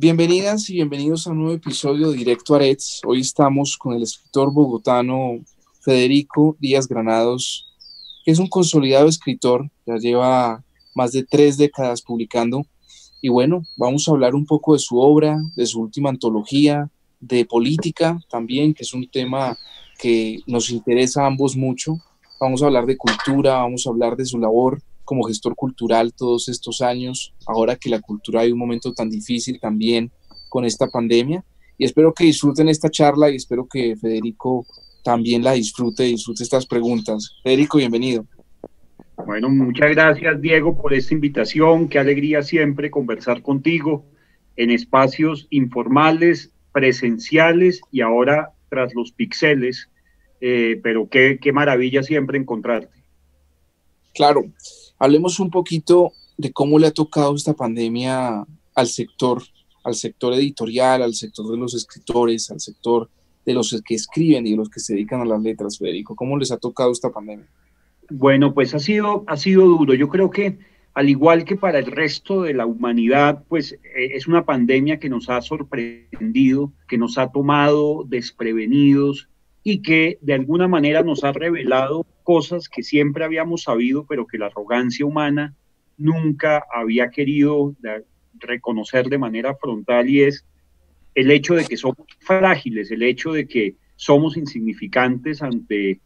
Bienvenidas y bienvenidos a un nuevo episodio de Directo Arets. Hoy estamos con el escritor bogotano Federico Díaz Granados, que es un consolidado escritor, ya lleva más de 3 décadas publicando. Y bueno, vamos a hablar un poco de su obra, de su última antología, de política también, que es un tema que nos interesa a ambos mucho. Vamos a hablar de cultura, vamos a hablar de su labor como gestor cultural todos estos años, ahora que la cultura hay un momento tan difícil también con esta pandemia. Y espero que disfruten esta charla y espero que Federico también la disfrute estas preguntas. Federico, bienvenido. Bueno, muchas gracias, Diego, por esta invitación. Qué alegría siempre conversar contigo en espacios informales, presenciales y ahora tras los píxeles. Pero qué maravilla siempre encontrarte. Claro, hablemos un poquito de cómo le ha tocado esta pandemia al sector editorial, al sector de los escritores, al sector de los que escriben y de los que se dedican a las letras, Federico. ¿Cómo les ha tocado esta pandemia? Bueno, pues ha sido duro. Yo creo que al igual que para el resto de la humanidad, pues es una pandemia que nos ha sorprendido, que nos ha tomado desprevenidos y que de alguna manera nos ha revelado cosas que siempre habíamos sabido, pero que la arrogancia humana nunca había querido reconocer de manera frontal, y es el hecho de que somos frágiles, el hecho de que somos insignificantes ante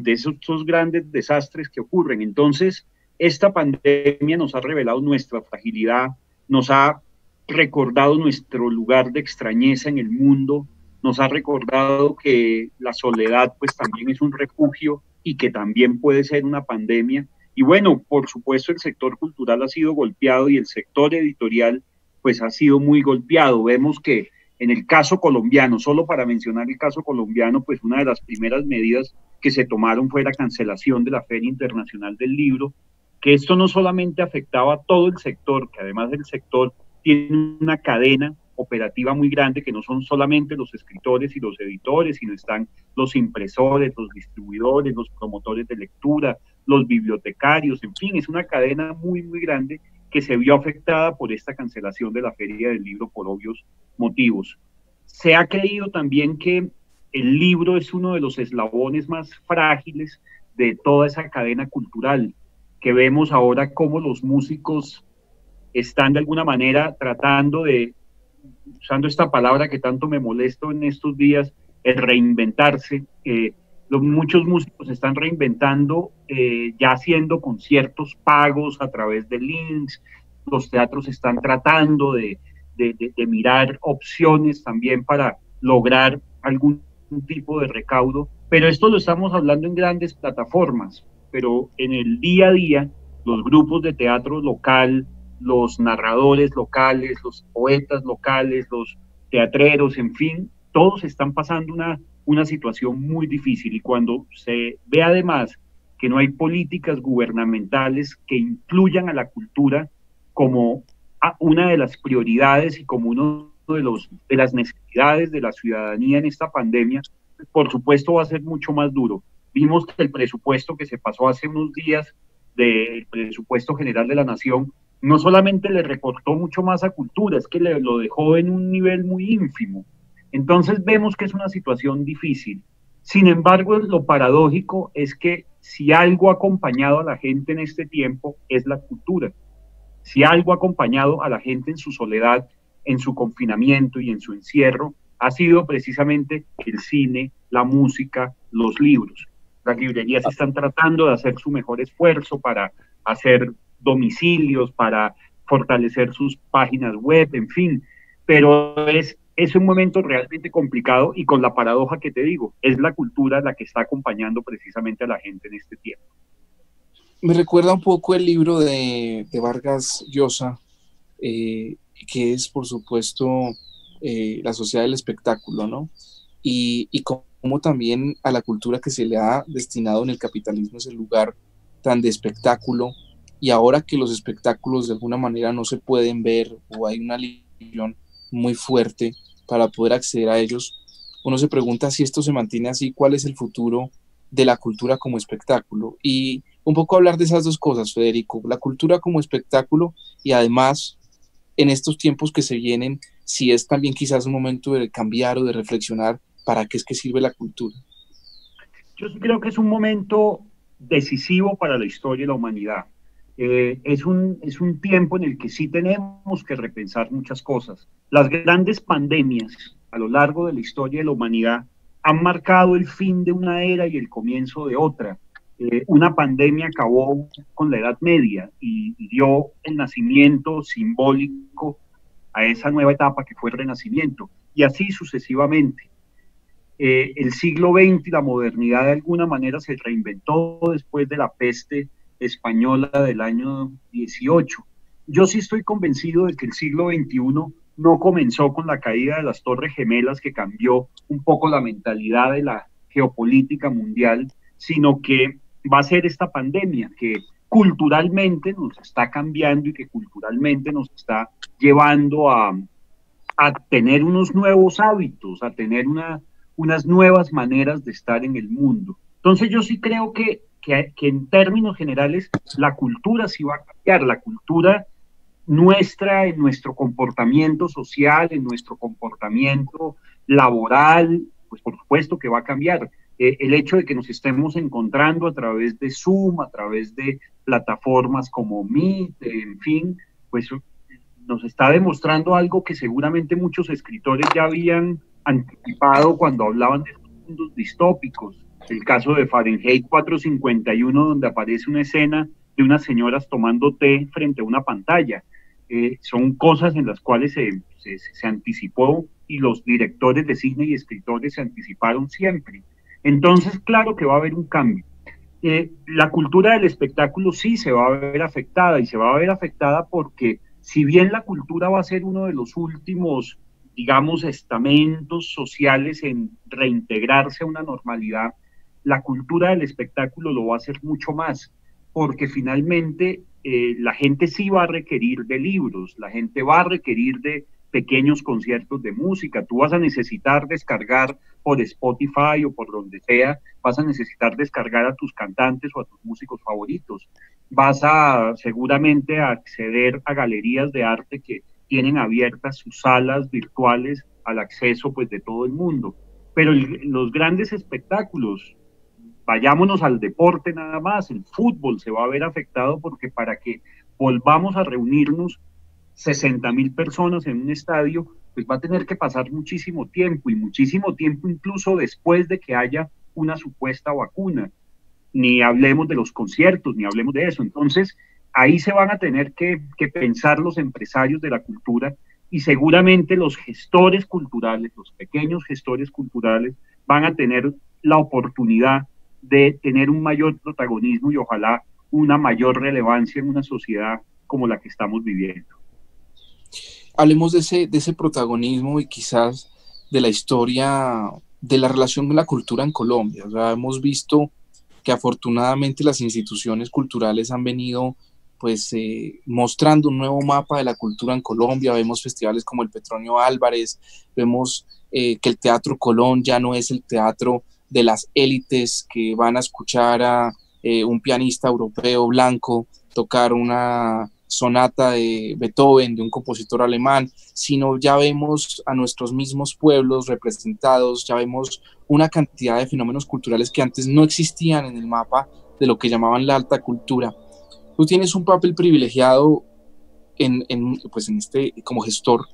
esos grandes desastres que ocurren. Entonces, esta pandemia nos ha revelado nuestra fragilidad, nos ha recordado nuestro lugar de extrañeza en el mundo, nos ha recordado que la soledad pues también es un refugio y que también puede ser una pandemia. Y bueno, por supuesto el sector cultural ha sido golpeado y el sector editorial pues ha sido muy golpeado. Vemos que en el caso colombiano, solo para mencionar el caso colombiano, pues una de las primeras medidas que se tomaron fue la cancelación de la Feria Internacional del Libro, que esto no solamente afectaba a todo el sector, que además del sector tiene una cadena operativa muy grande, que no son solamente los escritores y los editores, sino están los impresores, los distribuidores, los promotores de lectura, los bibliotecarios, en fin, es una cadena muy, muy grande que se vio afectada por esta cancelación de la Feria del Libro por obvios motivos. Se ha creído también que el libro es uno de los eslabones más frágiles de toda esa cadena cultural, que vemos ahora cómo los músicos están de alguna manera tratando de, usando esta palabra que tanto me molesto en estos días, el reinventarse. Muchos músicos están reinventando, ya haciendo conciertos pagos a través de links. Los teatros están tratando de mirar opciones también para lograr algún tipo de recaudo, pero esto lo estamos hablando en grandes plataformas, pero en el día a día, los grupos de teatro local, los narradores locales, los poetas locales, los teatreros, en fin, todos están pasando una situación muy difícil, y cuando se ve además que no hay políticas gubernamentales que incluyan a la cultura como una de las prioridades y como uno de las necesidades de la ciudadanía en esta pandemia, por supuesto va a ser mucho más duro. Vimos que el presupuesto que se pasó hace unos días del presupuesto general de la nación no solamente le recortó mucho más a cultura, es que lo dejó en un nivel muy ínfimo. Entonces vemos que es una situación difícil. Sin embargo, lo paradójico es que si algo ha acompañado a la gente en este tiempo es la cultura. Si algo ha acompañado a la gente en su soledad, en su confinamiento y en su encierro, ha sido precisamente el cine, la música, los libros. Las librerías están tratando de hacer su mejor esfuerzo para hacer domicilios, para fortalecer sus páginas web, en fin, pero es un momento realmente complicado, y con la paradoja que te digo, es la cultura la que está acompañando precisamente a la gente en este tiempo. Me recuerda un poco el libro de Vargas Llosa, que es, por supuesto, la sociedad del espectáculo, ¿no? Y cómo también a la cultura que se le ha destinado en el capitalismo ese lugar tan de espectáculo, y ahora que los espectáculos de alguna manera no se pueden ver o hay una limitación muy fuerte para poder acceder a ellos, uno se pregunta si esto se mantiene así, ¿cuál es el futuro de la cultura como espectáculo? Y un poco hablar de esas dos cosas, Federico, la cultura como espectáculo y además en estos tiempos que se vienen, si es también quizás un momento de cambiar o de reflexionar para qué es que sirve la cultura. Yo sí creo que es un momento decisivo para la historia de la humanidad. Es un tiempo en el que sí tenemos que repensar muchas cosas. Las grandes pandemias a lo largo de la historia de la humanidad han marcado el fin de una era y el comienzo de otra. Una pandemia acabó con la Edad Media y dio el nacimiento simbólico a esa nueva etapa que fue el Renacimiento, y así sucesivamente. El siglo XX y la modernidad de alguna manera se reinventó después de la peste española del año 18. Yo sí estoy convencido de que el siglo XXI no comenzó con la caída de las Torres Gemelas, que cambió un poco la mentalidad de la geopolítica mundial, sino que va a ser esta pandemia que culturalmente nos está cambiando y que culturalmente nos está llevando a tener unos nuevos hábitos, a tener unas nuevas maneras de estar en el mundo. Entonces yo sí creo que en términos generales la cultura sí va a cambiar, la cultura nuestra, en nuestro comportamiento social, en nuestro comportamiento laboral, pues por supuesto que va a cambiar. El hecho de que nos estemos encontrando a través de Zoom, a través de plataformas como Meet, en fin, pues nos está demostrando algo que seguramente muchos escritores ya habían anticipado cuando hablaban de mundos distópicos. El caso de Fahrenheit 451, donde aparece una escena de unas señoras tomando té frente a una pantalla. Son cosas en las cuales se anticipó, y los directores de cine y escritores se anticiparon siempre. Entonces, claro que va a haber un cambio. La cultura del espectáculo sí se va a ver afectada, y se va a ver afectada porque si bien la cultura va a ser uno de los últimos, digamos, estamentos sociales en reintegrarse a una normalidad, la cultura del espectáculo lo va a hacer mucho más, porque finalmente la gente sí va a requerir de libros, la gente va a requerir de pequeños conciertos de música. Tú vas a necesitar descargar por Spotify o por donde sea, vas a necesitar descargar a tus cantantes o a tus músicos favoritos. Vas a seguramente a acceder a galerías de arte que tienen abiertas sus salas virtuales al acceso pues de todo el mundo. Pero los grandes espectáculos, vayámonos al deporte nada más, el fútbol se va a ver afectado, porque para que volvamos a reunirnos 60,000 personas en un estadio, pues va a tener que pasar muchísimo tiempo, y muchísimo tiempo incluso después de que haya una supuesta vacuna. Ni hablemos de los conciertos, ni hablemos de eso. Entonces, ahí se van a tener que pensar los empresarios de la cultura, y seguramente los gestores culturales, los pequeños gestores culturales, van a tener la oportunidad de tener un mayor protagonismo y ojalá una mayor relevancia en una sociedad como la que estamos viviendo. Hablemos de ese protagonismo y quizás de la historia de la relación con la cultura en Colombia. O sea, hemos visto que afortunadamente las instituciones culturales han venido pues mostrando un nuevo mapa de la cultura en Colombia. Vemos festivales como el Petronio Álvarez, vemos que el Teatro Colón ya no es el teatro de las élites que van a escuchar a un pianista europeo blanco tocar una sonata de Beethoven, de un compositor alemán, sino ya vemos a nuestros mismos pueblos representados, ya vemos una cantidad de fenómenos culturales que antes no existían en el mapa de lo que llamaban la alta cultura. Tú tienes un papel privilegiado pues en como gestor,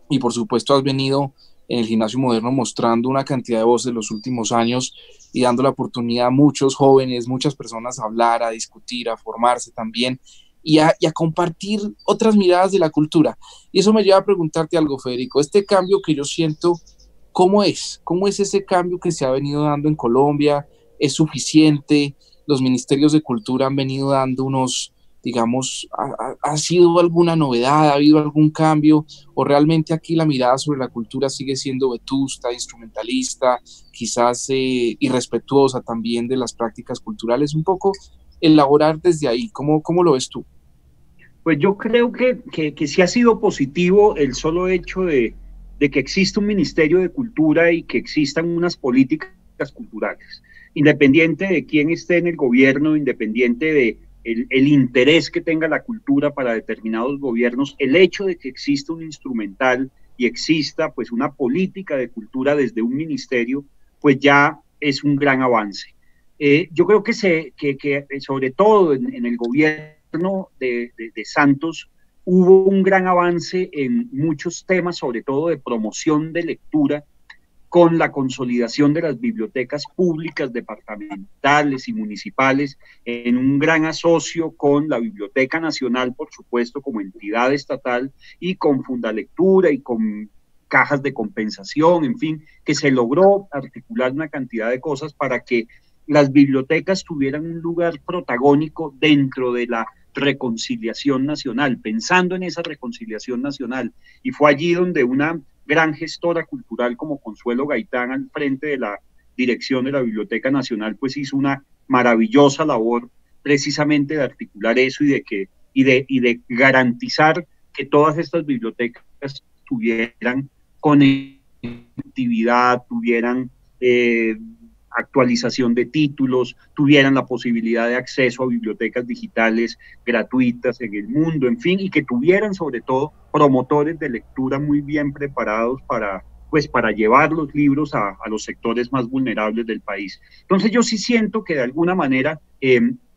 y por supuesto has venido en el Gimnasio Moderno mostrando una cantidad de voces de los últimos años y dando la oportunidad a muchos jóvenes, muchas personas a hablar, a discutir, a formarse también, y a compartir otras miradas de la cultura. Y eso me lleva a preguntarte algo, Federico. Este cambio que yo siento, ¿cómo es? ¿Cómo es ese cambio que se ha venido dando en Colombia? ¿Es suficiente? Los ministerios de cultura han venido dando unos, digamos, ¿ha sido alguna novedad? ¿Ha habido algún cambio? ¿O realmente aquí la mirada sobre la cultura sigue siendo vetusta, instrumentalista, quizás irrespetuosa también de las prácticas culturales? Un poco elaborar desde ahí. ¿Cómo lo ves tú? Pues yo creo que sí ha sido positivo el solo hecho de que existe un Ministerio de Cultura y que existan unas políticas culturales, independiente de quién esté en el gobierno, independiente de el interés que tenga la cultura para determinados gobiernos. El hecho de que exista un instrumental y exista pues una política de cultura desde un ministerio, pues ya es un gran avance. Yo creo que sobre todo en el gobierno de Santos hubo un gran avance en muchos temas, sobre todo de promoción de lectura, con la consolidación de las bibliotecas públicas, departamentales y municipales, en un gran asocio con la Biblioteca Nacional, por supuesto, como entidad estatal, y con Fundalectura y con cajas de compensación, en fin, que se logró articular una cantidad de cosas para que las bibliotecas tuvieran un lugar protagónico dentro de la reconciliación nacional, pensando en esa reconciliación nacional. Y fue allí donde una gran gestora cultural como Consuelo Gaitán al frente de la dirección de la Biblioteca Nacional, pues hizo una maravillosa labor precisamente de articular eso y de garantizar que todas estas bibliotecas tuvieran conectividad, tuvieran actualización de títulos, tuvieran la posibilidad de acceso a bibliotecas digitales gratuitas en el mundo, en fin, y que tuvieran sobre todo promotores de lectura muy bien preparados para llevar los libros a los sectores más vulnerables del país. Entonces yo sí siento que de alguna manera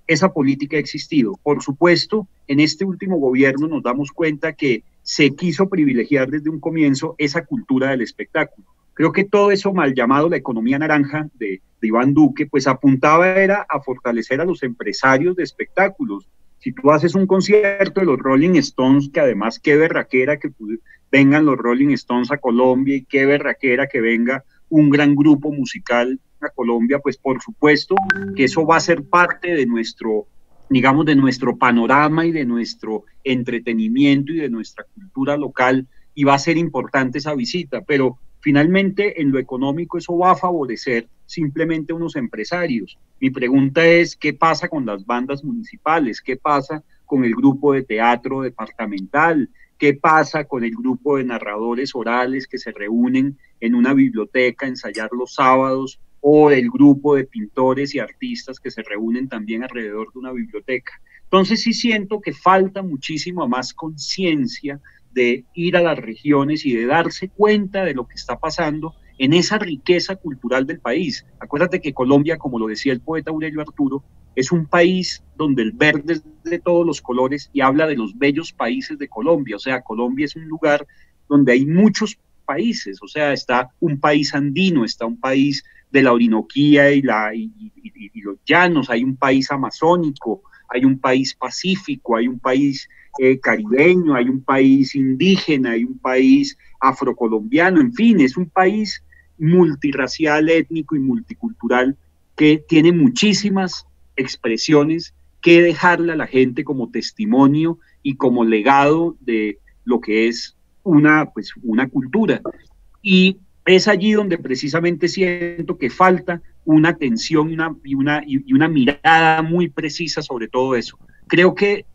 esa política ha existido. Por supuesto, en este último gobierno nos damos cuenta que se quiso privilegiar desde un comienzo esa cultura del espectáculo. Creo que todo eso mal llamado la economía naranja de Iván Duque, pues apuntaba era a fortalecer a los empresarios de espectáculos. Si tú haces un concierto de los Rolling Stones, que además qué berraquera que vengan los Rolling Stones a Colombia y qué berraquera que venga un gran grupo musical a Colombia, pues por supuesto que eso va a ser parte de nuestro, digamos, de nuestro panorama y de nuestro entretenimiento y de nuestra cultura local, y va a ser importante esa visita, pero finalmente en lo económico eso va a favorecer simplemente a unos empresarios. Mi pregunta es, ¿qué pasa con las bandas municipales? ¿Qué pasa con el grupo de teatro departamental? ¿Qué pasa con el grupo de narradores orales que se reúnen en una biblioteca a ensayar los sábados? O el grupo de pintores y artistas que se reúnen también alrededor de una biblioteca. Entonces sí siento que falta muchísimo más conciencia de ir a las regiones y de darse cuenta de lo que está pasando en esa riqueza cultural del país. Acuérdate que Colombia, como lo decía el poeta Aurelio Arturo, es un país donde el verde es de todos los colores y habla de los bellos países de Colombia. O sea, Colombia es un lugar donde hay muchos países, o sea, está un país andino, está un país de la Orinoquía y los llanos, hay un país amazónico, hay un país pacífico, hay un país caribeño, hay un país indígena, hay un país afrocolombiano, en fin, es un país multirracial, étnico y multicultural que tiene muchísimas expresiones que dejarle a la gente como testimonio y como legado de lo que es una cultura. Y es allí donde precisamente siento que falta una atención y una mirada muy precisa sobre todo eso. Creo que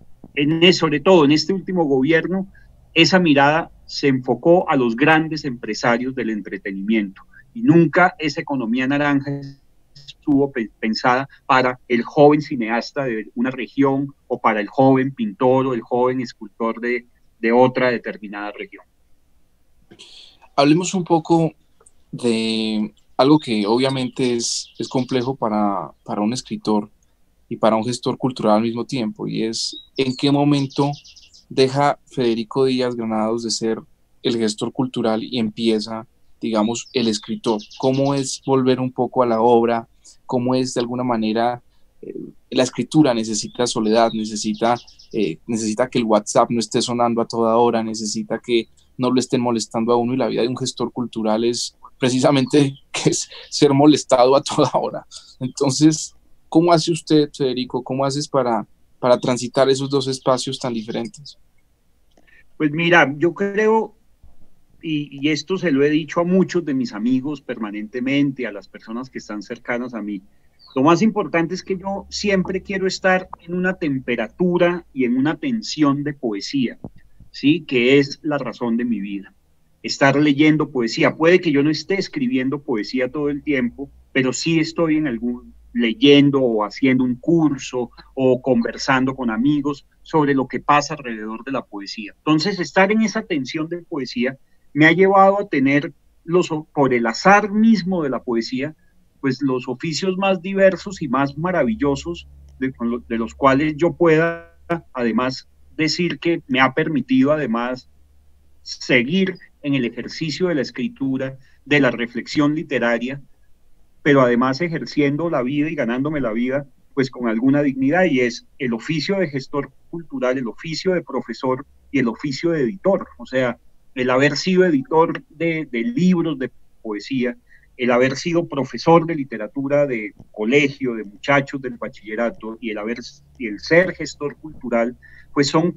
sobre todo en este último gobierno, esa mirada se enfocó a los grandes empresarios del entretenimiento y nunca esa economía naranja estuvo pensada para el joven cineasta de una región o para el joven pintor o el joven escultor de otra determinada región. Hablemos un poco de algo que obviamente es complejo para un escritor y para un gestor cultural al mismo tiempo, y es en qué momento deja Federico Díaz Granados de ser el gestor cultural y empieza, digamos, el escritor. ¿Cómo es volver un poco a la obra? ¿Cómo es de alguna manera la escritura necesita soledad, necesita que el WhatsApp no esté sonando a toda hora, necesita que no lo estén molestando a uno, y la vida de un gestor cultural es precisamente que es ser molestado a toda hora? Entonces, ¿cómo hace usted, Federico? ¿Cómo haces para transitar esos dos espacios tan diferentes? Pues mira, yo creo, y esto se lo he dicho a muchos de mis amigos permanentemente, a las personas que están cercanas a mí, lo más importante es que yo siempre quiero estar en una temperatura y en una tensión de poesía, ¿sí? Que es la razón de mi vida. Estar leyendo poesía. Puede que yo no esté escribiendo poesía todo el tiempo, pero sí estoy leyendo o haciendo un curso o conversando con amigos sobre lo que pasa alrededor de la poesía. Entonces, estar en esa tensión de poesía me ha llevado a tener, por el azar mismo de la poesía, pues los oficios más diversos y más maravillosos de los cuales yo pueda además decir que me ha permitido además seguir en el ejercicio de la escritura, de la reflexión literaria, pero además ejerciendo la vida y ganándome la vida pues con alguna dignidad, y es el oficio de gestor cultural, el oficio de profesor y el oficio de editor. O sea, el haber sido editor de libros de poesía, el haber sido profesor de literatura de colegio, de muchachos del bachillerato, y el ser gestor cultural, pues son,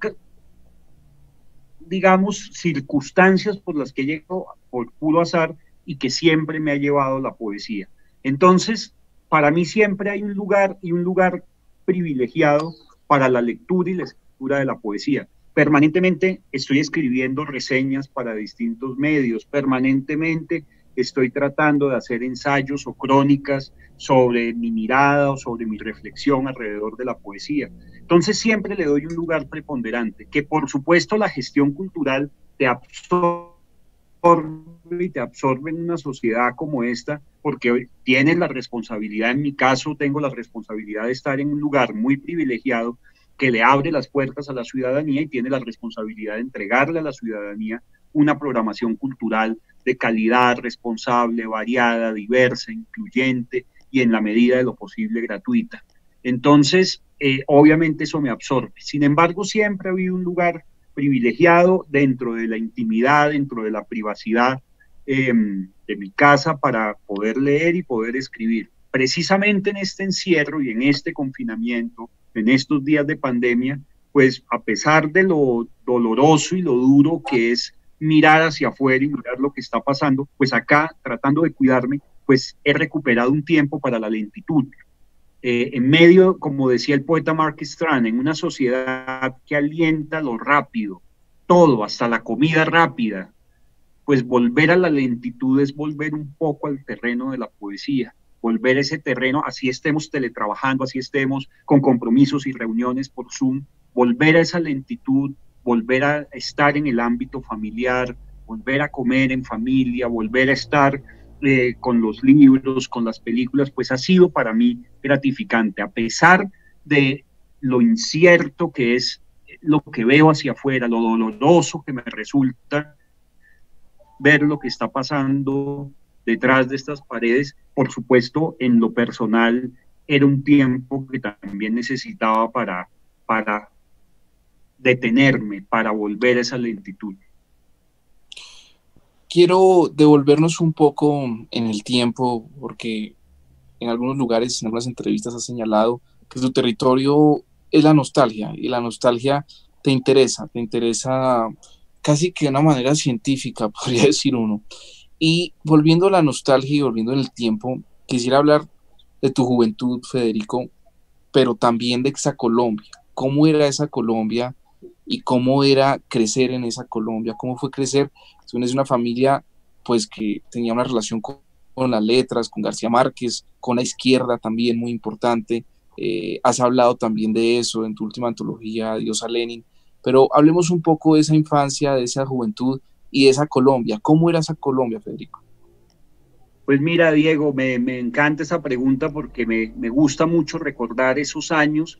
digamos, circunstancias por las que llego por puro azar y que siempre me ha llevado la poesía. Entonces, para mí siempre hay un lugar, y un lugar privilegiado para la lectura y la escritura de la poesía. Permanentemente estoy escribiendo reseñas para distintos medios, permanentemente estoy tratando de hacer ensayos o crónicas sobre mi mirada o sobre mi reflexión alrededor de la poesía. Entonces siempre le doy un lugar preponderante, que por supuesto la gestión cultural te absorbe y te absorbe en una sociedad como esta, porque tienes la responsabilidad, en mi caso tengo la responsabilidad de estar en un lugar muy privilegiado que le abre las puertas a la ciudadanía y tiene la responsabilidad de entregarle a la ciudadanía una programación cultural de calidad, responsable, variada, diversa, incluyente y en la medida de lo posible gratuita. Entonces, obviamente eso me absorbe. Sin embargo, siempre ha habido un lugar privilegiado dentro de la intimidad, dentro de la privacidad de mi casa para poder leer y poder escribir. Precisamente en este encierro y en este confinamiento, en estos días de pandemia, pues a pesar de lo doloroso y lo duro que es mirar hacia afuera y mirar lo que está pasando, pues acá, tratando de cuidarme, pues he recuperado un tiempo para la lentitud. En medio, como decía el poeta Mark Strand, en una sociedad que alienta lo rápido, todo, hasta la comida rápida, pues volver a la lentitud es volver un poco al terreno de la poesía, volver a ese terreno, así estemos teletrabajando, así estemos con compromisos y reuniones por Zoom, volver a esa lentitud, volver a estar en el ámbito familiar, volver a comer en familia, volver a estar con los libros, con las películas, pues ha sido para mí gratificante, a pesar de lo incierto que es lo que veo hacia afuera, lo doloroso que me resulta ver lo que está pasando detrás de estas paredes. Por supuesto, en lo personal, era un tiempo que también necesitaba para detenerme, para volver a esa lentitud. Quiero devolvernos un poco en el tiempo, porque en algunos lugares, en algunas entrevistas has señalado que tu territorio es la nostalgia, y la nostalgia te interesa casi que de una manera científica, podría decir uno. Y volviendo a la nostalgia y volviendo en el tiempo, quisiera hablar de tu juventud, Federico, pero también de esa Colombia. ¿Cómo era esa Colombia y cómo era crecer en esa Colombia? ¿Cómo fue crecer? Tú eres una familia pues que tenía una relación con las letras, con García Márquez, con la izquierda también muy importante. Has hablado también de eso en tu última antología, Adiós a Lenin, pero hablemos un poco de esa infancia, de esa juventud y de esa Colombia. ¿Cómo era esa Colombia, Federico? Pues mira, Diego, me encanta esa pregunta porque me gusta mucho recordar esos años,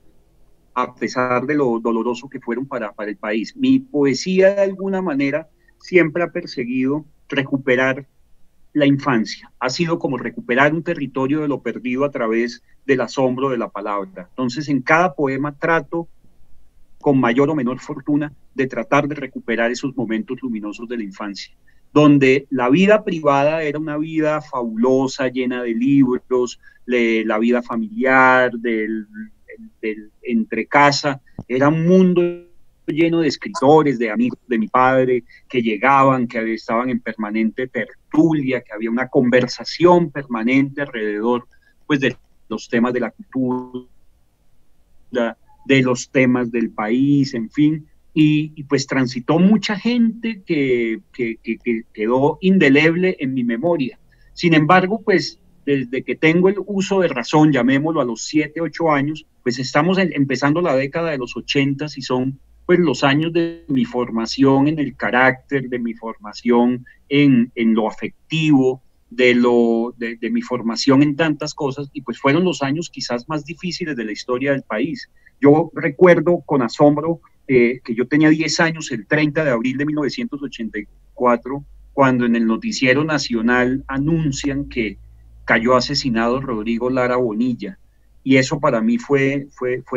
a pesar de lo doloroso que fueron para el país. Mi poesía, de alguna manera, siempre ha perseguido recuperar la infancia. Ha sido como recuperar un territorio de lo perdido a través del asombro de la palabra. Entonces, en cada poema trato, con mayor o menor fortuna, de tratar de recuperar esos momentos luminosos de la infancia, donde la vida privada era una vida fabulosa, llena de libros, la vida familiar, del entre casa, era un mundo lleno de escritores, de amigos de mi padre, que llegaban, que estaban en permanente tertulia, que había una conversación permanente alrededor pues, de los temas de la cultura, de los temas del país, en fin, y pues transitó mucha gente que quedó indeleble en mi memoria. Sin embargo, pues desde que tengo el uso de razón, llamémoslo a los 7, 8 años, pues estamos empezando la década de los 80 y son pues los años de mi formación en el carácter, de mi formación en lo afectivo, de mi formación en tantas cosas, y pues fueron los años quizás más difíciles de la historia del país. Yo recuerdo con asombro que yo tenía 10 años el 30 de abril de 1984, cuando en el noticiero nacional anuncian que cayó asesinado Rodrigo Lara Bonilla. Y eso para mí fue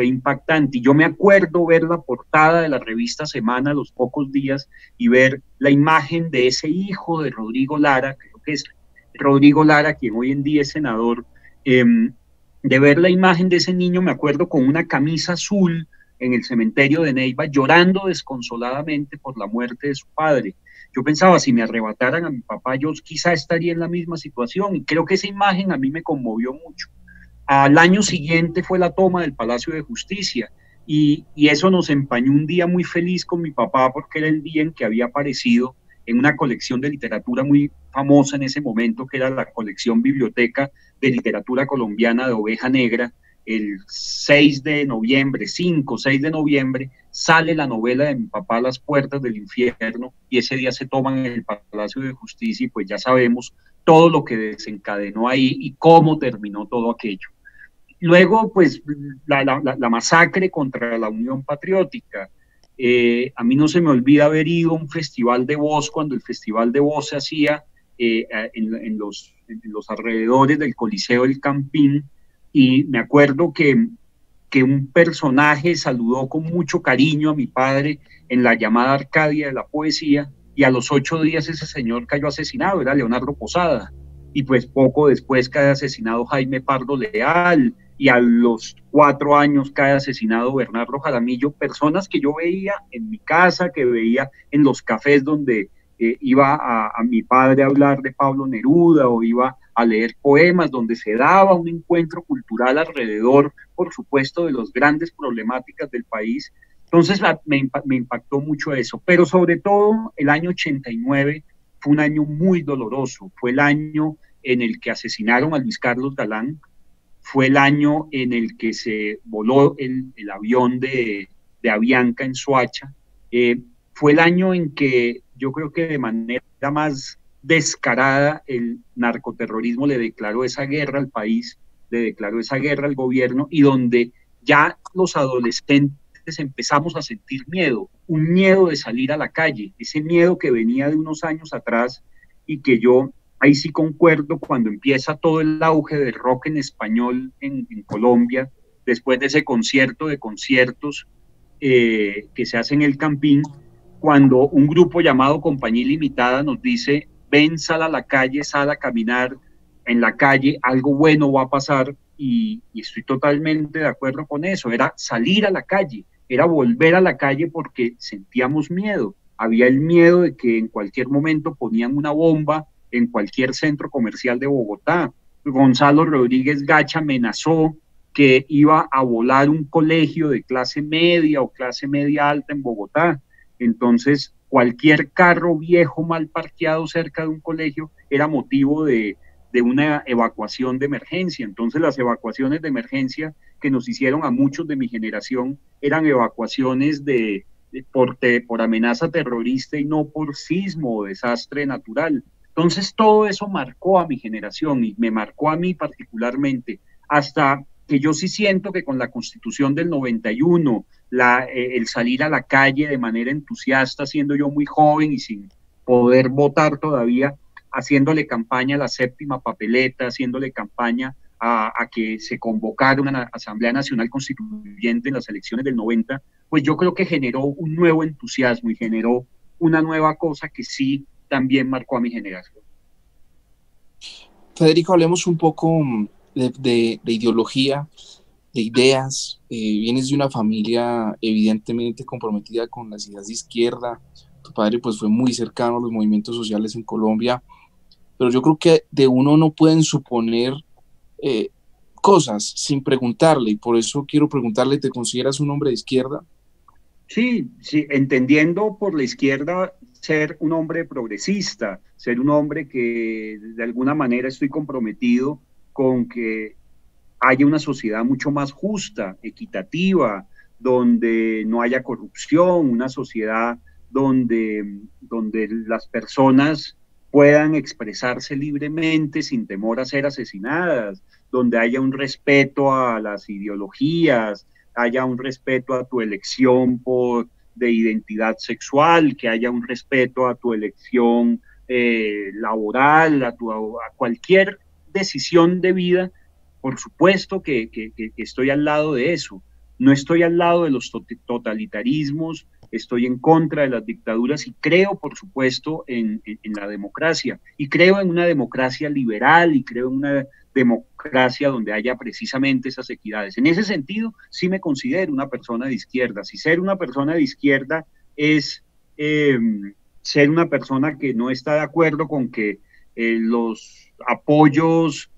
impactante. Y yo me acuerdo ver la portada de la revista Semana a los pocos días y ver la imagen de ese hijo de Rodrigo Lara, creo que es Rodrigo Lara, quien hoy en día es senador, de ver la imagen de ese niño, me acuerdo con una camisa azul en el cementerio de Neiva, llorando desconsoladamente por la muerte de su padre. Yo pensaba, si me arrebataran a mi papá, yo quizá estaría en la misma situación, y creo que esa imagen a mí me conmovió mucho. Al año siguiente fue la toma del Palacio de Justicia, y eso nos empañó un día muy feliz con mi papá, porque era el día en que había aparecido en una colección de literatura muy famosa en ese momento, que era la colección Biblioteca de Literatura Colombiana de Oveja Negra. El 6 de noviembre, 5, 6 de noviembre, sale la novela de mi papá, Las Puertas del Infierno, y ese día se toman en el Palacio de Justicia, y pues ya sabemos todo lo que desencadenó ahí y cómo terminó todo aquello. Luego, pues, la masacre contra la Unión Patriótica. A mí no se me olvida haber ido a un festival de voz, cuando el festival de voz se hacía en los alrededores del Coliseo del Campín, y me acuerdo que un personaje saludó con mucho cariño a mi padre en la llamada Arcadia de la Poesía, y a los 8 días ese señor cayó asesinado, era Leonardo Posada, y pues poco después cae asesinado Jaime Pardo Leal, y a los 4 años cae asesinado Bernardo Jaramillo, personas que yo veía en mi casa, que veía en los cafés donde iba a mi padre a hablar de Pablo Neruda, o iba a leer poemas, donde se daba un encuentro cultural alrededor, por supuesto, de las grandes problemáticas del país. Entonces me impactó mucho eso, pero sobre todo el año 89 fue un año muy doloroso, fue el año en el que asesinaron a Luis Carlos Galán, fue el año en el que se voló el avión de Avianca en Soacha, fue el año en que yo creo que de manera más descarada el narcoterrorismo le declaró esa guerra al país, le declaró esa guerra al gobierno, y donde ya los adolescentes empezamos a sentir miedo, un miedo de salir a la calle, ese miedo que venía de unos años atrás, y que yo ahí sí concuerdo cuando empieza todo el auge del rock en español en Colombia, después de ese concierto de conciertos que se hace en el Campín, cuando un grupo llamado Compañía Ilimitada nos dice, ven, sal a la calle, sal a caminar en la calle, algo bueno va a pasar, y estoy totalmente de acuerdo con eso, era salir a la calle, era volver a la calle porque sentíamos miedo, había el miedo de que en cualquier momento ponían una bomba en cualquier centro comercial de Bogotá. Gonzalo Rodríguez Gacha amenazó que iba a volar un colegio de clase media o clase media alta en Bogotá. Entonces, cualquier carro viejo mal parqueado cerca de un colegio era motivo de una evacuación de emergencia. Entonces, las evacuaciones de emergencia que nos hicieron a muchos de mi generación eran evacuaciones por amenaza terrorista y no por sismo o desastre natural. Entonces, todo eso marcó a mi generación y me marcó a mí particularmente, hasta que yo sí siento que con la Constitución del 91, el salir a la calle de manera entusiasta, siendo yo muy joven y sin poder votar todavía, haciéndole campaña a la séptima papeleta, haciéndole campaña a que se convocara una Asamblea Nacional Constituyente en las elecciones del 90, pues yo creo que generó un nuevo entusiasmo y generó una nueva cosa que sí también marcó a mi generación. Federico, hablemos un poco de ideología, de ideas. Vienes de una familia evidentemente comprometida con las ideas de izquierda. Tu padre pues fue muy cercano a los movimientos sociales en Colombia, pero yo creo que de uno no pueden suponer cosas sin preguntarle, y por eso quiero preguntarle, ¿te consideras un hombre de izquierda? Sí, sí, entendiendo por la izquierda ser un hombre progresista, ser un hombre que de alguna manera estoy comprometido con que haya una sociedad mucho más justa, equitativa, donde no haya corrupción, una sociedad donde las personas puedan expresarse libremente sin temor a ser asesinadas, donde haya un respeto a las ideologías, haya un respeto a tu elección de identidad sexual, que haya un respeto a tu elección laboral, a cualquier decisión de vida. Por supuesto que estoy al lado de eso. No estoy al lado de los totalitarismos, estoy en contra de las dictaduras y creo, por supuesto, en la democracia. Y creo en una democracia liberal y creo en una democracia donde haya precisamente esas equidades. En ese sentido, sí me considero una persona de izquierda. Si ser una persona de izquierda es ser una persona que no está de acuerdo con que los apoyos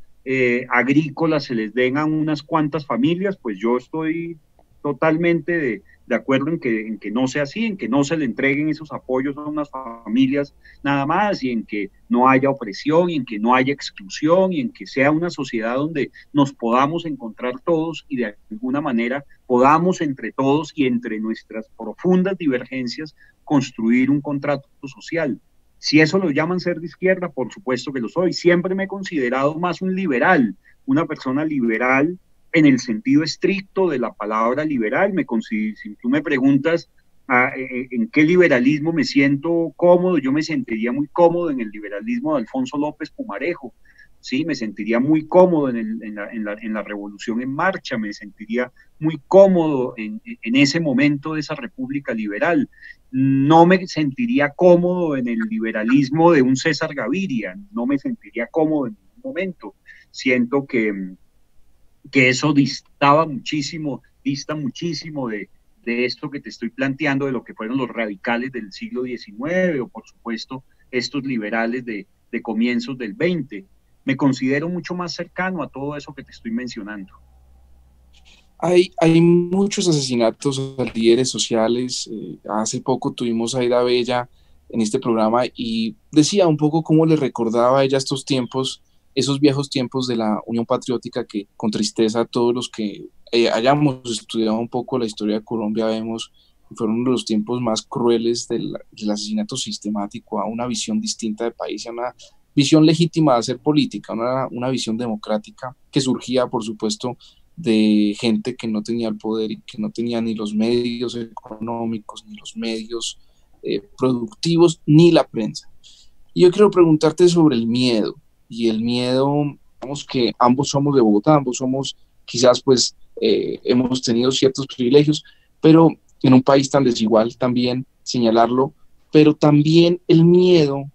agrícolas se les den a unas cuantas familias, pues yo estoy totalmente de acuerdo en que no sea así, en que no se le entreguen esos apoyos a unas familias nada más, y en que no haya opresión, y en que no haya exclusión, y en que sea una sociedad donde nos podamos encontrar todos y de alguna manera podamos entre todos y entre nuestras profundas divergencias construir un contrato social. Si eso lo llaman ser de izquierda, por supuesto que lo soy. Siempre me he considerado más un liberal, una persona liberal en el sentido estricto de la palabra liberal. Si tú me preguntas en qué liberalismo me siento cómodo, yo me sentiría muy cómodo en el liberalismo de Alfonso López Pumarejo. Sí, me sentiría muy cómodo en la Revolución en Marcha, me sentiría muy cómodo en ese momento de esa República Liberal. No me sentiría cómodo en el liberalismo de un César Gaviria, no me sentiría cómodo en ningún momento. Siento que eso dista muchísimo de esto que te estoy planteando, de lo que fueron los radicales del siglo XIX o por supuesto estos liberales de comienzos del XX. Me considero mucho más cercano a todo eso que te estoy mencionando. Hay muchos asesinatos a líderes sociales. Hace poco tuvimos a Aida Bella en este programa y decía un poco cómo le recordaba a ella estos tiempos, esos viejos tiempos de la Unión Patriótica, que con tristeza a todos los que hayamos estudiado un poco la historia de Colombia vemos que fueron uno de los tiempos más crueles del asesinato sistemático, a una visión distinta de país, a una visión legítima de hacer política, una visión democrática que surgía, por supuesto, de gente que no tenía el poder y que no tenía ni los medios económicos, ni los medios productivos, ni la prensa. Y yo quiero preguntarte sobre el miedo, y el miedo, digamos que ambos somos de Bogotá, ambos somos quizás pues hemos tenido ciertos privilegios, pero en un país tan desigual también señalarlo, pero también el miedo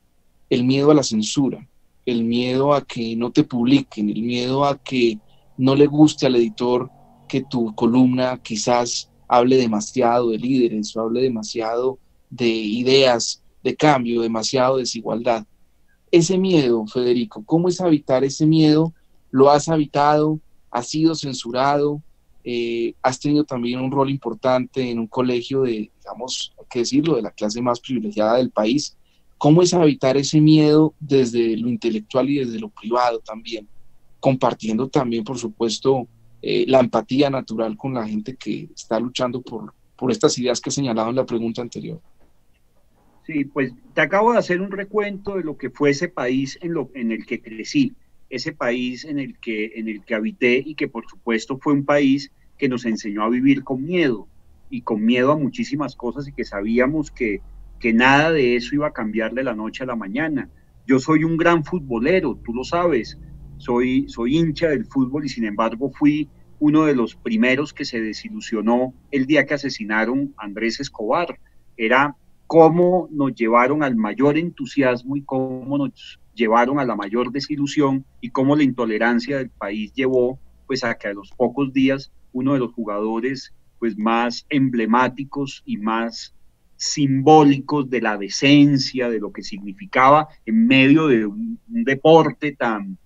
a la censura, el miedo a que no te publiquen, el miedo a que no le guste al editor que tu columna quizás hable demasiado de líderes o hable demasiado de ideas de cambio, demasiado de desigualdad. Ese miedo, Federico, ¿cómo es habitar ese miedo? ¿Lo has habitado? ¿Has sido censurado? ¿Has tenido también un rol importante en un colegio de, digamos, hay que decirlo, de la clase más privilegiada del país? ¿Cómo es habitar ese miedo desde lo intelectual y desde lo privado también? Compartiendo también, por supuesto, la empatía natural con la gente que está luchando por estas ideas que he señalado en la pregunta anterior. Sí, pues te acabo de hacer un recuento de lo que fue ese país en el que crecí, ese país en el que habité y que por supuesto fue un país que nos enseñó a vivir con miedo y con miedo a muchísimas cosas y que sabíamos que nada de eso iba a cambiar de la noche a la mañana. Yo soy un gran futbolero, tú lo sabes, soy hincha del fútbol y sin embargo fui uno de los primeros que se desilusionó el día que asesinaron a Andrés Escobar. Era cómo nos llevaron al mayor entusiasmo y cómo nos llevaron a la mayor desilusión y cómo la intolerancia del país llevó pues a que a los pocos días uno de los jugadores pues más emblemáticos y más simbólicos de la decencia, de lo que significaba en medio de un deporte tan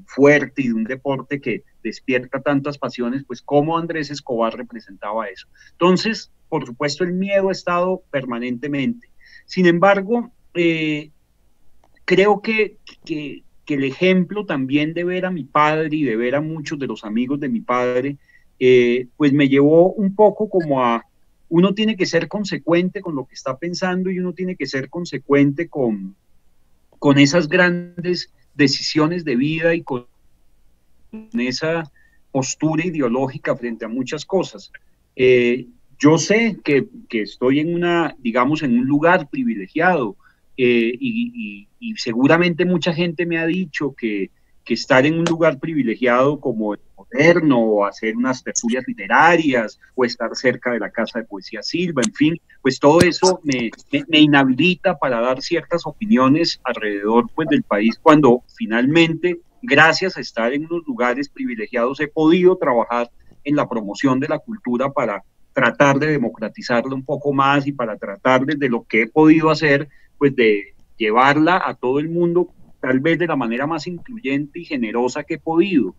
fuerte y de un deporte que despierta tantas pasiones, pues cómo Andrés Escobar representaba eso. Entonces, por supuesto, el miedo ha estado permanentemente. Sin embargo, creo que el ejemplo también de ver a mi padre y de ver a muchos de los amigos de mi padre pues me llevó un poco como a, uno tiene que ser consecuente con lo que está pensando y uno tiene que ser consecuente con esas grandes decisiones de vida y con esa postura ideológica frente a muchas cosas. Yo sé que estoy en una, digamos, en un lugar privilegiado, y seguramente mucha gente me ha dicho que estar en un lugar privilegiado como el Moderno, o hacer unas tertulias literarias, o estar cerca de la Casa de Poesía Silva, en fin, pues todo eso me inhabilita para dar ciertas opiniones alrededor, pues, del país, cuando finalmente, gracias a estar en unos lugares privilegiados, he podido trabajar en la promoción de la cultura para tratar de democratizarla un poco más, y para tratar desde lo que he podido hacer, pues de llevarla a todo el mundo, tal vez de la manera más incluyente y generosa que he podido.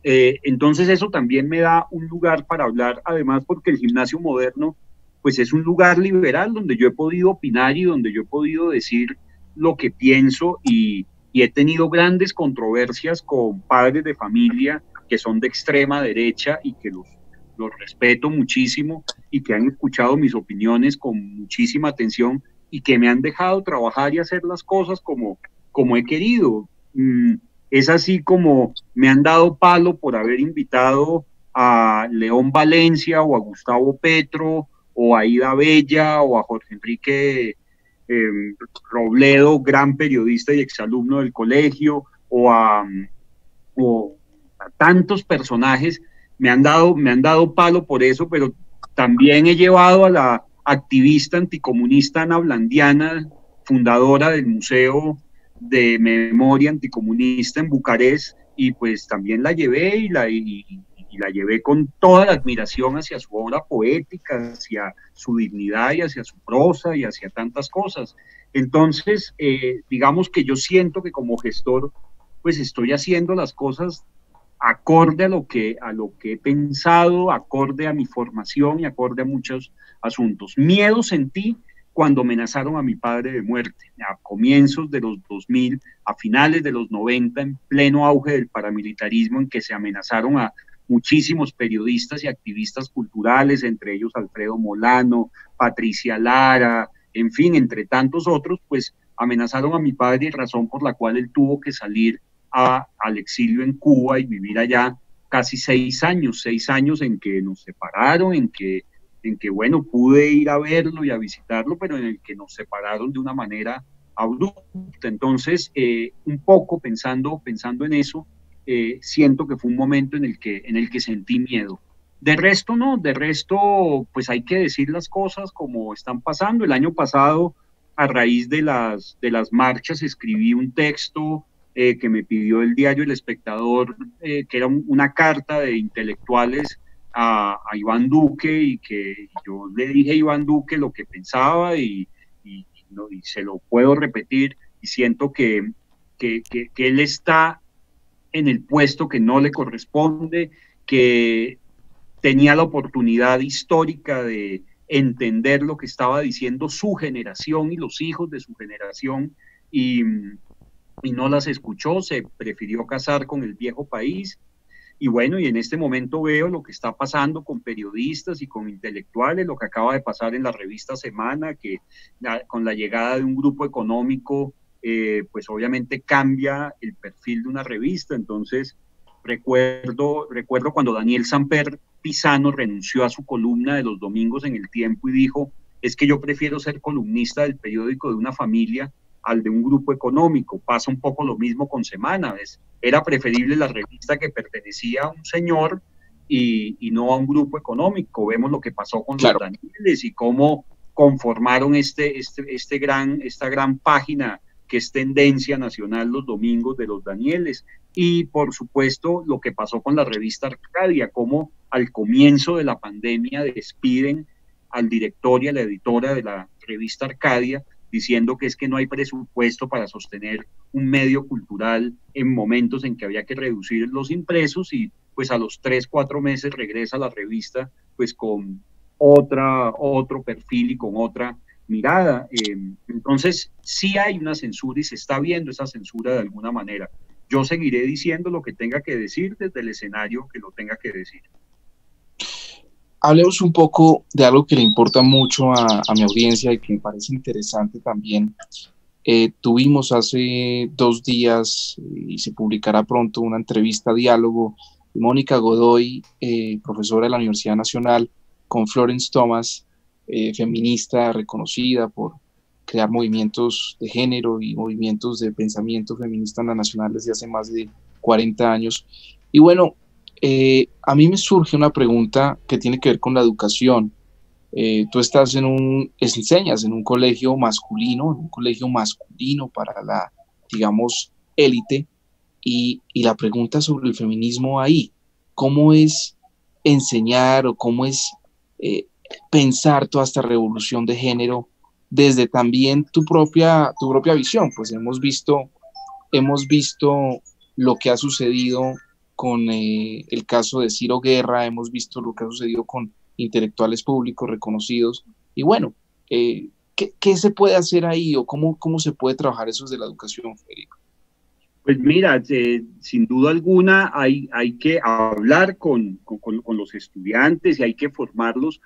Entonces eso también me da un lugar para hablar, además porque el Gimnasio Moderno pues es un lugar liberal donde yo he podido opinar y donde yo he podido decir lo que pienso, y he tenido grandes controversias con padres de familia que son de extrema derecha y que los respeto muchísimo y que han escuchado mis opiniones con muchísima atención y que me han dejado trabajar y hacer las cosas como he querido. Es así como me han dado palo por haber invitado a León Valencia o a Gustavo Petro o a Ida Bella o a Jorge Enrique Robledo, gran periodista y exalumno del colegio, o a tantos personajes. Me han dado palo por eso, pero también he llevado a la activista anticomunista Ana Blandiana, fundadora del Museo de Memoria Anticomunista en Bucarest, y pues también la llevé y la llevé con toda la admiración hacia su obra poética, hacia su dignidad y hacia su prosa y hacia tantas cosas. Entonces, digamos que yo siento que como gestor, pues estoy haciendo las cosas acorde a lo que he pensado, acorde a mi formación y acorde a muchos asuntos. Miedo sentí cuando amenazaron a mi padre de muerte, a comienzos de los 2000, a finales de los 90, en pleno auge del paramilitarismo, en que se amenazaron a muchísimos periodistas y activistas culturales, entre ellos Alfredo Molano, Patricia Lara, en fin, entre tantos otros, pues amenazaron a mi padre, y razón por la cual él tuvo que salir al exilio en Cuba y vivir allá casi 6 años en que nos separaron, en que, bueno, pude ir a verlo y a visitarlo, pero en el que nos separaron de una manera abrupta. Entonces, un poco pensando en eso, siento que fue un momento en el que sentí miedo. De resto, no, de resto, pues hay que decir las cosas como están pasando. El año pasado, a raíz de las marchas, escribí un texto que me pidió el diario El Espectador, que era una carta de intelectuales a Iván Duque, y que yo le dije a Iván Duque lo que pensaba, y se lo puedo repetir, y siento que él está en el puesto que no le corresponde, que tenía la oportunidad histórica de entender lo que estaba diciendo su generación y los hijos de su generación, y no las escuchó, se prefirió casar con el viejo país. Y bueno, y en este momento veo lo que está pasando con periodistas y con intelectuales, lo que acaba de pasar en la revista Semana, que con la llegada de un grupo económico, pues obviamente cambia el perfil de una revista. Entonces, recuerdo cuando Daniel Samper Pisano renunció a su columna de los domingos en El Tiempo y dijo: es que yo prefiero ser columnista del periódico de una familia al de un grupo económico. Pasa un poco lo mismo con Semana, ¿ves? Era preferible la revista que pertenecía a un señor y no a un grupo económico. Vemos lo que pasó con los Danieles y cómo conformaron esta gran página que es tendencia nacional los domingos de los Danieles. Y por supuesto lo que pasó con la revista Arcadia, cómo al comienzo de la pandemia despiden al director y a la editora de la revista Arcadia, diciendo que es que no hay presupuesto para sostener un medio cultural en momentos en que había que reducir los impresos, y pues a los 3-4 meses regresa la revista pues con otro perfil y con otra mirada. Entonces sí hay una censura y se está viendo esa censura de alguna manera. Yo seguiré diciendo lo que tenga que decir desde el escenario que lo tenga que decir. hablemos un poco de algo que le importa mucho a mi audiencia y que me parece interesante también. Tuvimos hace 2 días y se publicará pronto una entrevista diálogo de Mónica Godoy, profesora de la Universidad Nacional, con Florence Thomas, feminista reconocida por crear movimientos de género y movimientos de pensamiento feminista en la Nacional desde hace más de 40 años. Y bueno, a mí me surge una pregunta que tiene que ver con la educación. Tú enseñas en un colegio masculino para la, digamos, élite, y la pregunta sobre el feminismo ahí, ¿cómo es enseñar o cómo es pensar toda esta revolución de género desde también tu propia visión? Pues hemos visto lo que ha sucedido con el caso de Ciro Guerra, hemos visto lo que ha sucedido con intelectuales públicos reconocidos, y bueno, ¿qué se puede hacer ahí o cómo se puede trabajar eso desde la educación, Federico? Pues mira, sin duda alguna hay que hablar con los estudiantes y hay que formarlos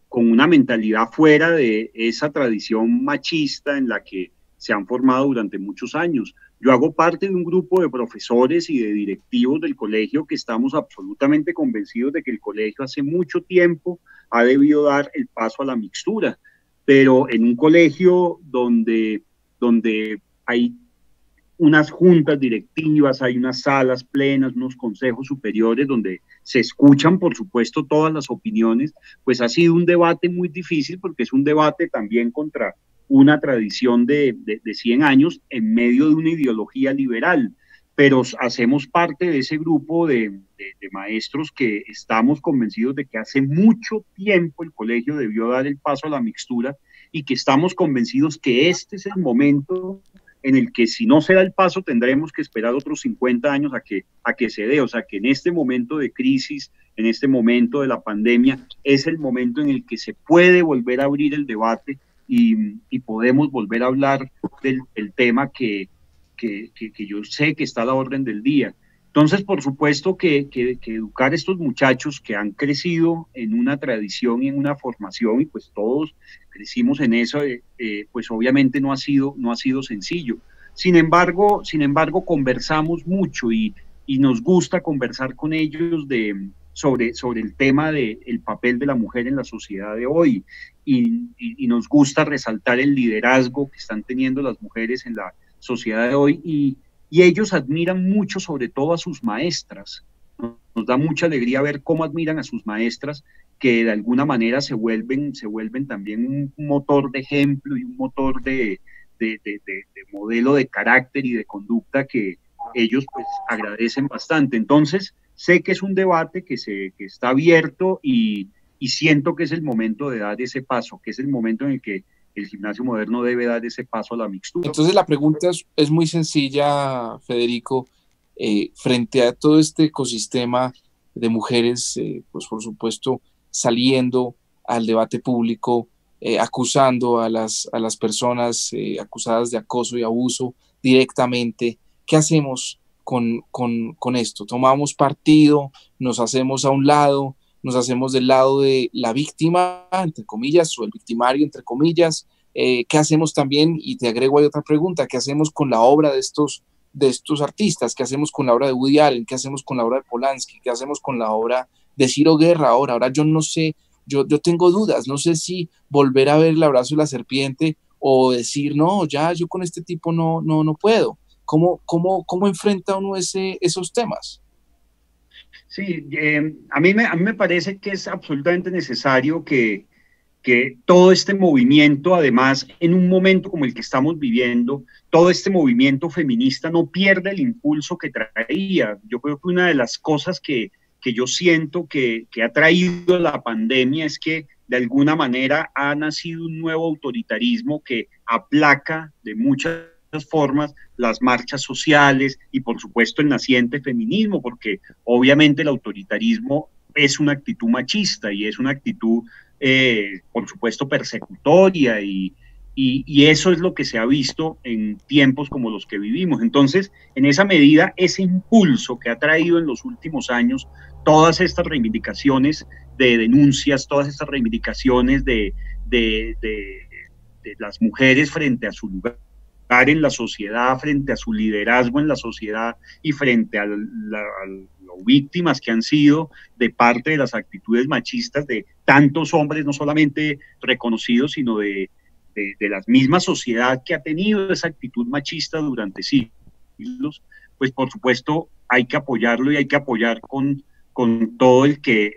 con una mentalidad fuera de esa tradición machista en la que se han formado durante muchos años. Yo hago parte de un grupo de profesores y de directivos del colegio que estamos absolutamente convencidos de que el colegio hace mucho tiempo ha debido dar el paso a la mixtura, pero en un colegio donde hay unas juntas directivas, hay unas salas plenas, unos consejos superiores donde se escuchan, por supuesto, todas las opiniones, pues ha sido un debate muy difícil porque es un debate también contra una tradición de 100 años en medio de una ideología liberal, pero hacemos parte de ese grupo de maestros que estamos convencidos de que hace mucho tiempo el colegio debió dar el paso a la mixtura y que estamos convencidos que este es el momento en el que si no se da el paso tendremos que esperar otros 50 años a que se dé, o sea que en este momento de crisis, en este momento de la pandemia, es el momento en el que se puede volver a abrir el debate y podemos volver a hablar del tema que yo sé que está a la orden del día. Entonces, por supuesto que educar a estos muchachos que han crecido en una tradición y en una formación, y pues todos crecimos en eso, pues obviamente no ha sido sencillo. Sin embargo, conversamos mucho y nos gusta conversar con ellos sobre el tema del papel de la mujer en la sociedad de hoy, y nos gusta resaltar el liderazgo que están teniendo las mujeres en la sociedad de hoy, y ellos admiran mucho sobre todo a sus maestras. Nos da mucha alegría ver cómo admiran a sus maestras, que de alguna manera se vuelven también un motor de ejemplo y un motor de modelo de carácter y de conducta que ellos pues agradecen bastante. Entonces sé que es un debate que está abierto y siento que es el momento de dar ese paso, que es el momento en el que el gimnasio moderno debe dar ese paso a la mixtura. Entonces la pregunta es muy sencilla, Federico. Frente a todo este ecosistema de mujeres, pues por supuesto saliendo al debate público, acusando a las personas acusadas de acoso y abuso directamente, ¿qué hacemos con esto? ¿Tomamos partido? ¿Nos hacemos a un lado? ¿Nos hacemos del lado de la víctima, entre comillas, o el victimario, entre comillas? ¿Qué hacemos también? Y te agrego, hay otra pregunta: ¿qué hacemos con la obra de estos artistas? ¿Qué hacemos con la obra de Woody Allen? ¿Qué hacemos con la obra de Polanski? ¿Qué hacemos con la obra de Ciro Guerra ahora? Yo no sé, yo tengo dudas, no sé si volver a ver El abrazo de la serpiente o decir, no, ya yo con este tipo no puedo. ¿Cómo enfrenta uno esos temas? Sí, a mí me parece que es absolutamente necesario que todo este movimiento, además, en un momento como el que estamos viviendo, todo este movimiento feminista no pierda el impulso que traía. Yo creo que una de las cosas que yo siento que ha traído la pandemia es que de alguna manera ha nacido un nuevo autoritarismo que aplaca de muchas formas las marchas sociales y por supuesto el naciente feminismo, porque obviamente el autoritarismo es una actitud machista y es una actitud por supuesto persecutoria, y eso es lo que se ha visto en tiempos como los que vivimos. Entonces, en esa medida, ese impulso que ha traído en los últimos años todas estas reivindicaciones de denuncias, todas estas reivindicaciones de las mujeres frente a su lugar en la sociedad, frente a su liderazgo en la sociedad y frente a las víctimas que han sido de parte de las actitudes machistas de tantos hombres, no solamente reconocidos, sino de la misma sociedad que ha tenido esa actitud machista durante siglos, pues por supuesto hay que apoyarlo y hay que apoyar con todo el que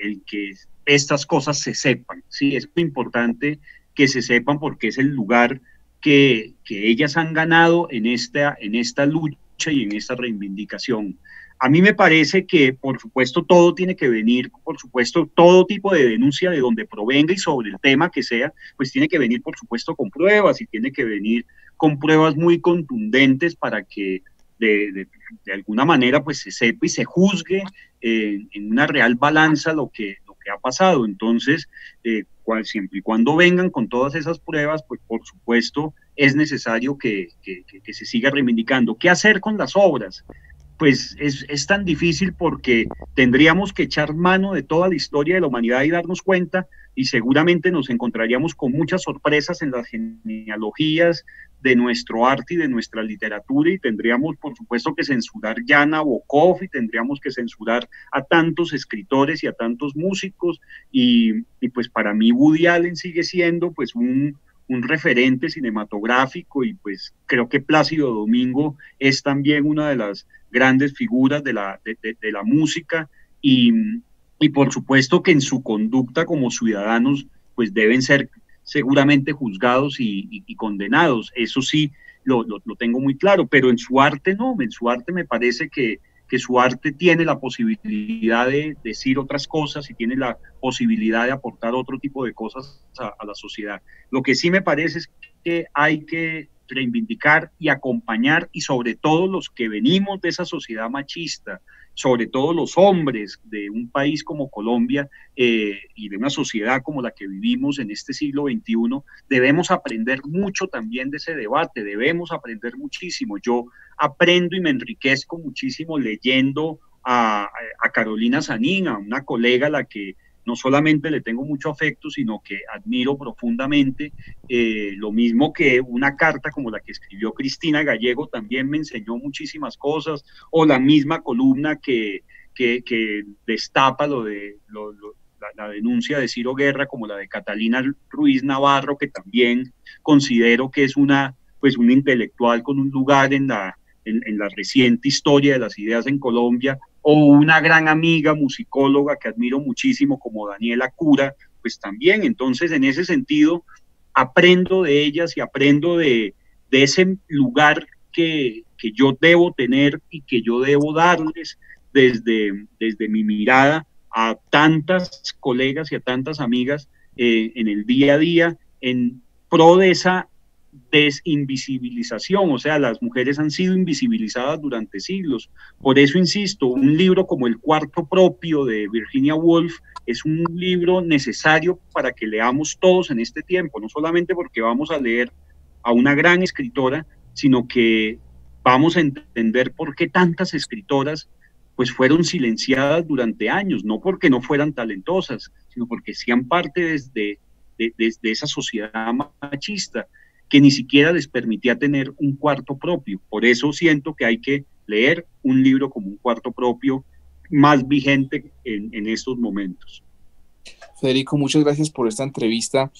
estas cosas se sepan, ¿sí? Es muy importante que se sepan porque es el lugar que ellas han ganado en esta lucha y en esta reivindicación. A mí me parece que, por supuesto, todo tiene que venir, por supuesto, todo tipo de denuncia de donde provenga y sobre el tema que sea, pues tiene que venir, por supuesto, con pruebas y tiene que venir con pruebas muy contundentes para que de alguna manera pues se sepa y se juzgue en una real balanza lo que ha pasado. Entonces, siempre y cuando vengan con todas esas pruebas, pues por supuesto es necesario que se siga reivindicando. ¿Qué hacer con las obras? Pues es tan difícil porque tendríamos que echar mano de toda la historia de la humanidad y darnos cuenta, y seguramente nos encontraríamos con muchas sorpresas en las genealogías de nuestro arte y de nuestra literatura, y tendríamos por supuesto que censurar ya a Nabokov, y tendríamos que censurar a tantos escritores y a tantos músicos, y pues para mí Woody Allen sigue siendo pues un referente cinematográfico, y pues creo que Plácido Domingo es también una de las grandes figuras de la música, y por supuesto que en su conducta como ciudadanos pues deben ser seguramente juzgados y condenados. Eso sí lo tengo muy claro, pero en su arte no, en su arte me parece que su arte tiene la posibilidad de decir otras cosas y tiene la posibilidad de aportar otro tipo de cosas a la sociedad. Lo que sí me parece es que hay que reivindicar y acompañar, y sobre todo los que venimos de esa sociedad machista, sobre todo los hombres de un país como Colombia y de una sociedad como la que vivimos en este siglo XXI, debemos aprender mucho también de ese debate, debemos aprender muchísimo. Yo aprendo y me enriquezco muchísimo leyendo a Carolina Sanín, a una colega a la que no solamente le tengo mucho afecto, sino que admiro profundamente. Lo mismo que una carta como la que escribió Cristina Gallego también me enseñó muchísimas cosas, o la misma columna que destapa la denuncia de Ciro Guerra, como la de Catalina Ruiz Navarro, que también considero que es una intelectual con un lugar en la reciente historia de las ideas en Colombia, o una gran amiga musicóloga que admiro muchísimo como Daniela Cura, pues también. Entonces, en ese sentido, aprendo de ellas y aprendo de ese lugar que yo debo tener y que yo debo darles desde mi mirada a tantas colegas y a tantas amigas en el día a día, en pro de esa desinvisibilización. O sea, las mujeres han sido invisibilizadas durante siglos. Por eso insisto, un libro como El Cuarto Propio de Virginia Woolf es un libro necesario para que leamos todos en este tiempo, no solamente porque vamos a leer a una gran escritora, sino que vamos a entender por qué tantas escritoras pues fueron silenciadas durante años, no porque no fueran talentosas, sino porque hacían parte desde esa sociedad machista que ni siquiera les permitía tener un cuarto propio. Por eso siento que hay que leer un libro como Un Cuarto Propio, más vigente en estos momentos. Federico, muchas gracias por esta entrevista.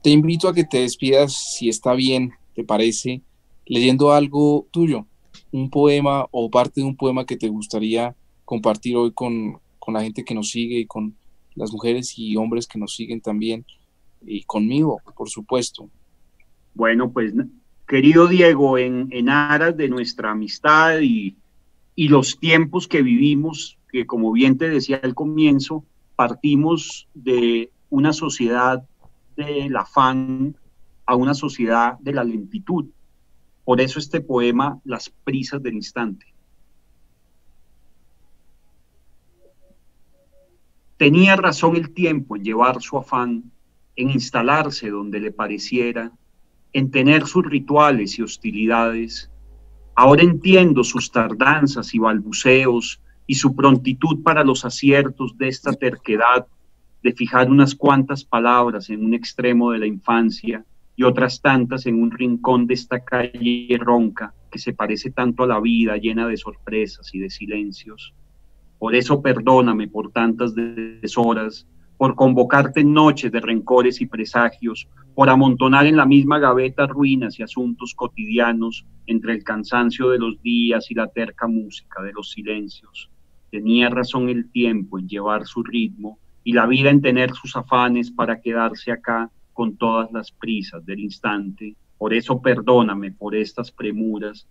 Te invito a que te despidas, si está bien, te parece, leyendo algo tuyo, un poema o parte de un poema que te gustaría compartir hoy con la gente que nos sigue y con las mujeres y hombres que nos siguen también, y conmigo, por supuesto. Bueno, pues, querido Diego, en aras de nuestra amistad y los tiempos que vivimos, que como bien te decía al comienzo, partimos de una sociedad del afán a una sociedad de la lentitud. Por eso este poema, Las prisas del instante. Tenía razón el tiempo en llevar su afán, en instalarse donde le pareciera, en tener sus rituales y hostilidades. Ahora entiendo sus tardanzas y balbuceos y su prontitud para los aciertos de esta terquedad de fijar unas cuantas palabras en un extremo de la infancia y otras tantas en un rincón de esta calle ronca que se parece tanto a la vida, llena de sorpresas y de silencios. Por eso perdóname por tantas deshoras, por convocarte en noches de rencores y presagios, por amontonar en la misma gaveta ruinas y asuntos cotidianos entre el cansancio de los días y la terca música de los silencios. Tenía razón el tiempo en llevar su ritmo y la vida en tener sus afanes para quedarse acá con todas las prisas del instante. Por eso perdóname por estas premuras,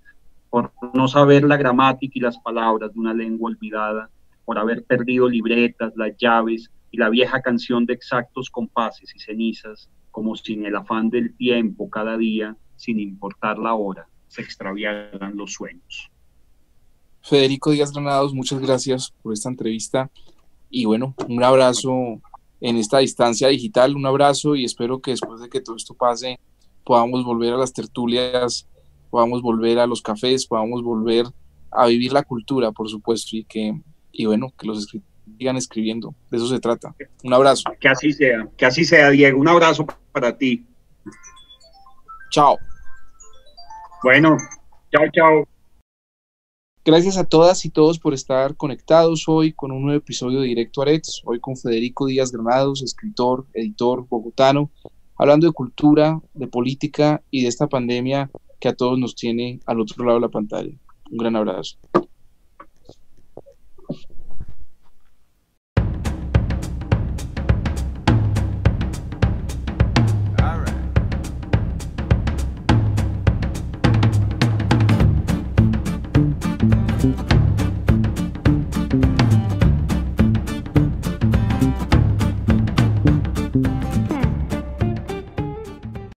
por no saber la gramática y las palabras de una lengua olvidada, por haber perdido libretas, las llaves y la vieja canción de exactos compases y cenizas, como si en el afán del tiempo cada día, sin importar la hora, se extraviaran los sueños. Federico Díaz Granados, muchas gracias por esta entrevista y bueno, un abrazo en esta distancia digital, un abrazo y espero que después de que todo esto pase podamos volver a las tertulias, podamos volver a los cafés, podamos volver a vivir la cultura, por supuesto, y bueno, que los escritores sigan escribiendo, de eso se trata. Un abrazo. Que así sea, Diego, un abrazo para ti. Chao. Bueno, chao. Gracias a todas y todos por estar conectados hoy con un nuevo episodio de Directo Arets, hoy con Federico Díaz Granados, escritor, editor bogotano, hablando de cultura, de política y de esta pandemia que a todos nos tiene al otro lado de la pantalla. Un gran abrazo.